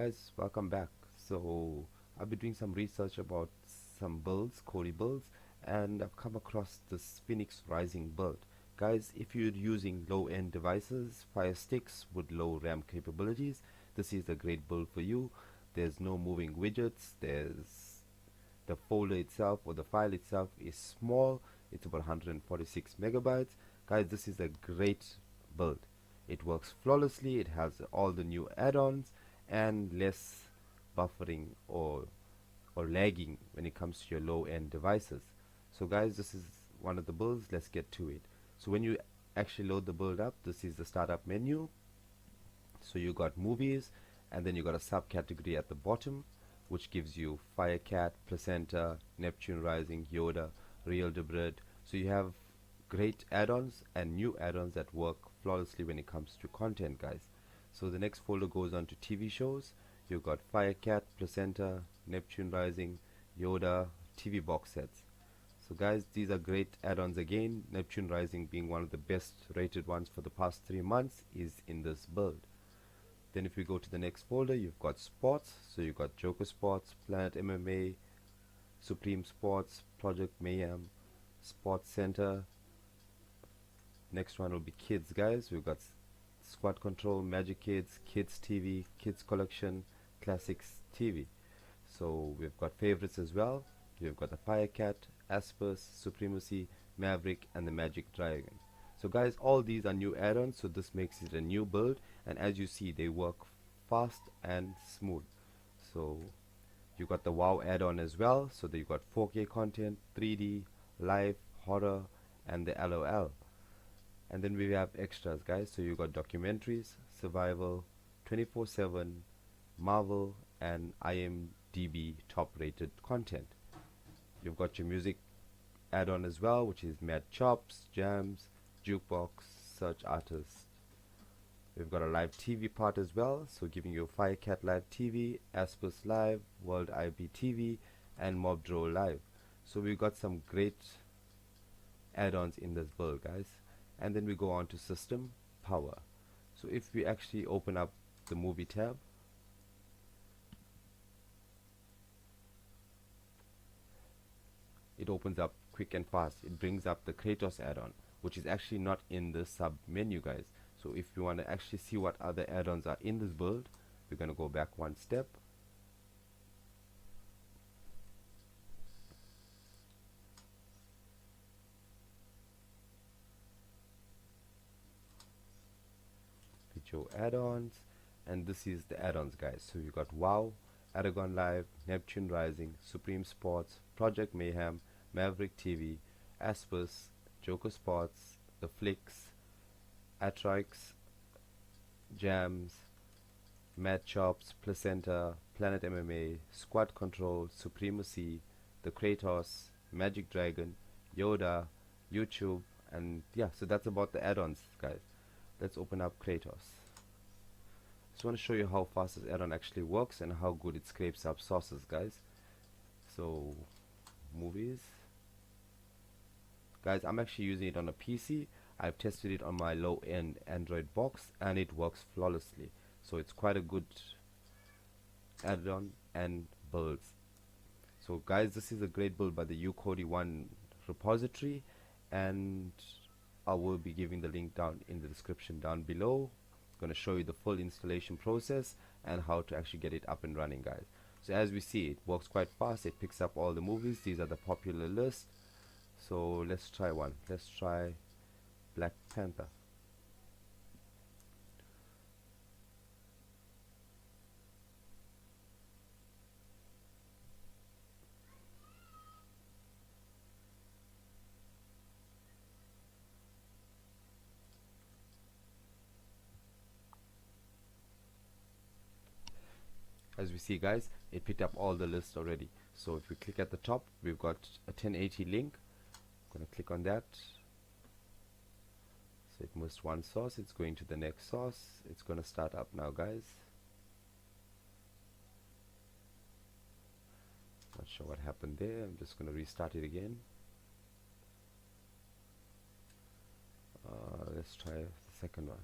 guys, welcome back. So I've been doing some research about some builds, Kodi builds, and I've come across this Phoenix Rising build. Guys, if you're using low-end devices, Firesticks with low RAM capabilities, this is a great build for you. There's no moving widgets, there's the folder itself or the file itself is small, it's about 146 megabytes. Guys, this is a great build. It works flawlessly, it has all the new add-ons and less buffering or lagging when it comes to your low-end devices. So guys, this is one of the builds. Let's get to it. So when you actually load the build up, this is the startup menu. So you got movies, and then you got a subcategory at the bottom which gives you Firecat, Placenta, Neptune Rising, Yoda, Real de Bread. So you have great add-ons and new add-ons that work flawlessly when it comes to content, guys. So the next folder goes on to TV shows. You've got Firecat, Placenta, Neptune Rising, Yoda, TV box sets. So guys, these are great add-ons again. Neptune Rising being one of the best rated ones for the past 3 months is in this build. Then if we go to the next folder, you've got sports. So you've got Joker Sports, Planet MMA, Supreme Sports, Project Mayhem, Sports Center. Next one will be kids, guys. We've got Squad Control, Magic Kids, Kids TV, Kids Collection, Classics TV. So we've got favorites as well. We've got the Firecat, Aspers, Supremacy, Maverick, and the Magic Dragon. So guys, all these are new add-ons, so this makes it a new build, and as you see, they work fast and smooth. So you got the WoW add-on as well, so that you got 4K content, 3D, live, horror, and the LOL. And then we have extras, guys. So you got documentaries, survival, 24/7, Marvel, and IMDb top rated content. You've got your music add-on as well, which is Mad Chops, Jams, Jukebox, Search Artist. We've got a live TV part as well, so giving you Firecat Live TV, Aspers Live, World IPTV, and MOBDRO Live. So we've got some great add-ons in this build, guys. And then we go on to system power. So if we actually open up the movie tab, it opens up quick and fast. It brings up the Kratos add-on, which is actually not in the sub menu, guys. So if you want to actually see what other add-ons are in this build, we're going to go back one step. Video add-ons, and this is the add-ons, guys. So you got WoW, ADDON Live, Neptune Rising, Supreme Sports, Project Mayhem, Maverick TV, Aspers, Joker Sports, The Flicks, Atrix, Jams, Mad Chops, Placenta, Planet MMA, Squad Control, Supremacy, The Kratos, Magic Dragon, Yoda, YouTube, and yeah, so that's about the add-ons, guys. Let's open up Kratos. Just want to show you how fast this add-on actually works and how good it scrapes up sources, guys. So movies, guys, I'm actually using it on a PC. I've tested it on my low-end Android box and it works flawlessly, so it's quite a good add-on and builds. So guys, this is a great build by the Kodi 1 repository, and I will be giving the link down in the description down below. It's going to show you the full installation process and how to actually get it up and running, guys. So as we see, it works quite fast. It picks up all the movies. These are the popular list. So let's try one. Let's try Black Panther. As we see, guys, it picked up all the lists already. So if we click at the top, we've got a 1080 link. I'm going to click on that. So it missed one source, it's going to the next source. It's going to start up now, guys. Not sure what happened there. I'm just going to restart it again. Let's try the second one.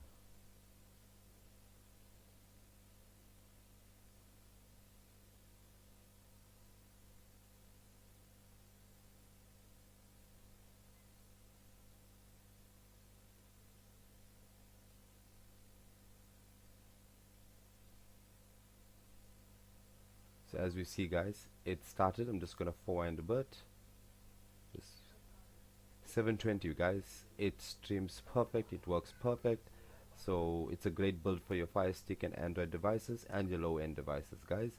So as we see guys, it started. I'm just gonna forward a bit. Just 720 guys, it streams perfect, it works perfect. So it's a great build for your Firestick and Android devices and your low-end devices guys.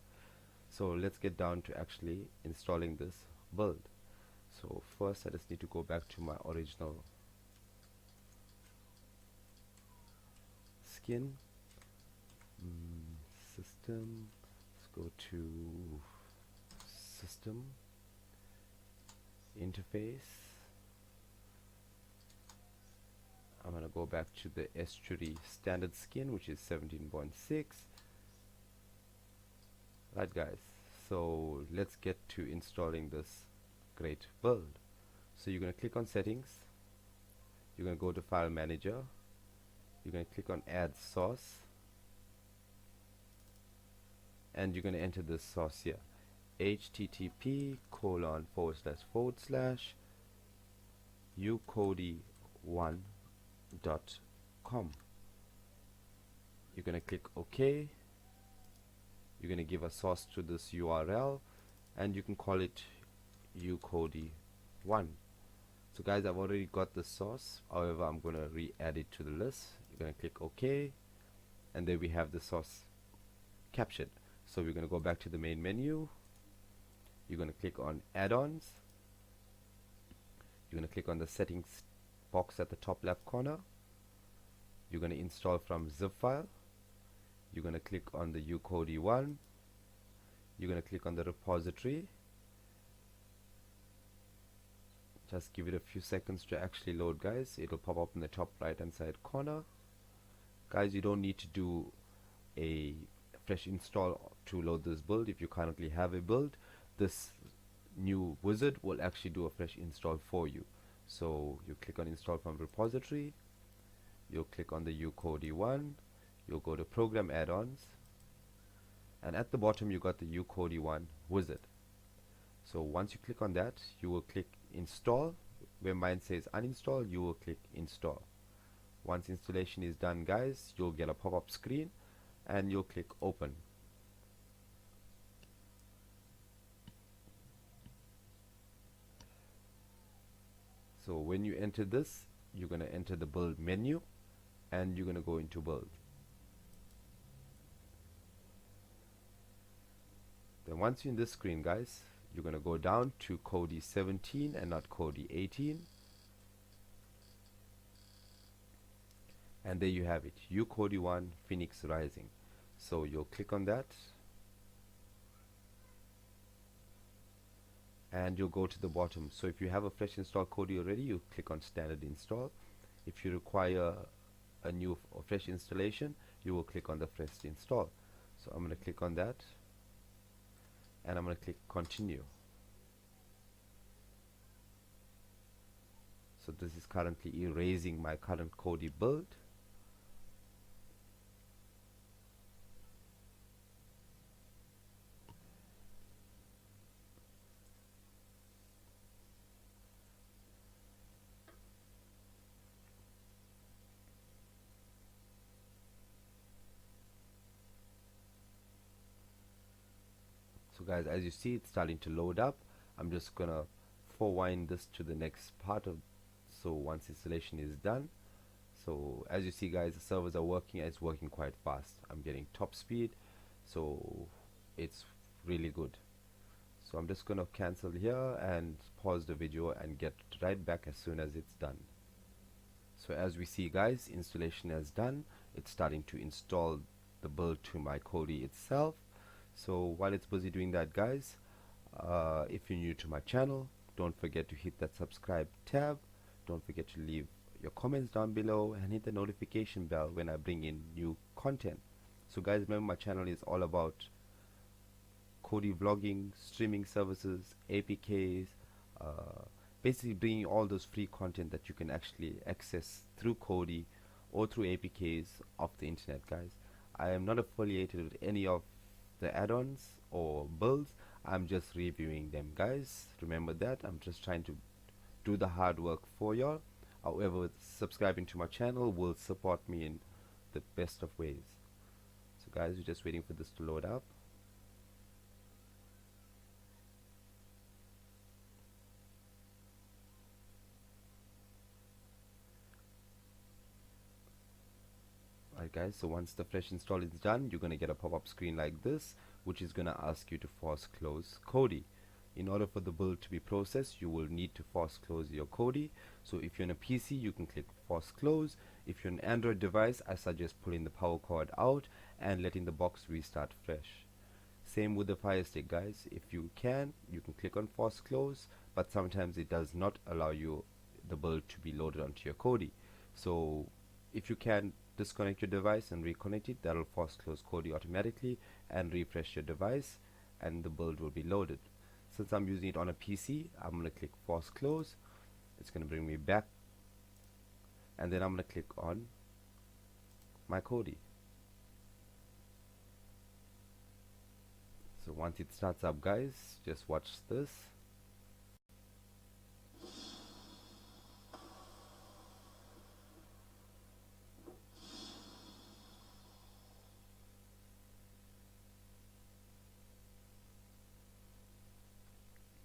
So let's get down to actually installing this build. So first I just need to go back to my original skin. System, let's go to system, interface. I'm gonna go back to the estuary standard skin, which is 17.6. Right guys, so let's get to installing this great build. So you're gonna click on settings, you're gonna go to file manager, you're gonna click on add source, and you're gonna enter this source here, http://ukodi1.com. You're gonna click OK. You're gonna give a source to this URL, and you can call it ukodi1. So guys, I've already got the source, however I'm gonna re-add it to the list. You're gonna click OK, and there we have the source captured. So we're gonna go back to the main menu. You're gonna click on add-ons. You're gonna click on the settings box at the top left corner. You're gonna install from zip file. You're gonna click on the ukodi1. You're gonna click on the repository. Just give it a few seconds to actually load guys. It'll pop up in the top right hand side corner. Guys, you don't need to do a fresh install to load this build. If you currently have a build, this new wizard will actually do a fresh install for you. So you click on install from repository, you'll click on the ukodi1, you'll go to program add-ons, and at the bottom you got the ukodi1 wizard. So once you click on that, you will click install. Where mine says uninstall, you will click install. Once installation is done guys, you'll get a pop-up screen and you'll click open. So when you enter this, you're going to enter the build menu and you're going to go into build. Then once you're in this screen guys, you're going to go down to Kodi 17 and not Kodi 18. And there you have it, ukodi1 Phoenix Rising. So you'll click on that and you'll go to the bottom. So if you have a fresh install Kodi already, you click on standard install. If you require a new or fresh installation, you will click on the fresh install. So I'm going to click on that and I'm going to click continue. So this is currently erasing my current Kodi build. So guys, as you see, it's starting to load up. I'm just gonna forwind this to the next part of, so once installation is done. So as you see guys, the servers are working, it's working quite fast. I'm getting top speed, so it's really good. So I'm just gonna cancel here and pause the video and get right back as soon as it's done. So as we see guys, installation is done. It's starting to install the build to my Kodi itself. So while it's busy doing that guys, if you're new to my channel, don't forget to hit that subscribe tab. Don't forget to leave your comments down below and hit the notification bell when I bring in new content. So guys, remember my channel is all about Kodi vlogging, streaming services, APKs, basically bringing all those free content that you can actually access through Kodi or through APKs of the internet guys. I am not affiliated with any of the add-ons or builds. I'm just reviewing them guys. Remember that. I'm just trying to do the hard work for y'all. However, subscribing to my channel will support me in the best of ways. So guys, we're just waiting for this to load up. Alright guys, so once the fresh install is done, you're gonna get a pop-up screen like this, which is gonna ask you to force close Kodi. In order for the build to be processed, you will need to force close your Kodi. So if you're on a PC, you can click force close. If you're on an Android device, I suggest pulling the power cord out and letting the box restart fresh. Same with the Firestick, guys. If you can click on force close, but sometimes it does not allow you the build to be loaded onto your Kodi. So if you can, disconnect your device and reconnect it. That will force close Kodi automatically and refresh your device, and the build will be loaded. Since I'm using it on a PC, I'm going to click force close. It's going to bring me back, and then I'm going to click on my Kodi. So once it starts up, guys, just watch this.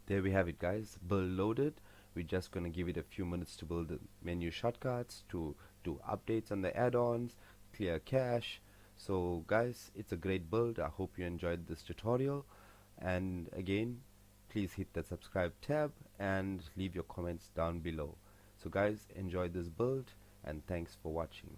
There we have it, guys, build loaded. We're just gonna give it a few minutes to build the menu shortcuts, to do updates on the add-ons, clear cache. So guys, it's a great build. I hope you enjoyed this tutorial, and again, please hit the subscribe tab and leave your comments down below. So guys, enjoy this build, and thanks for watching.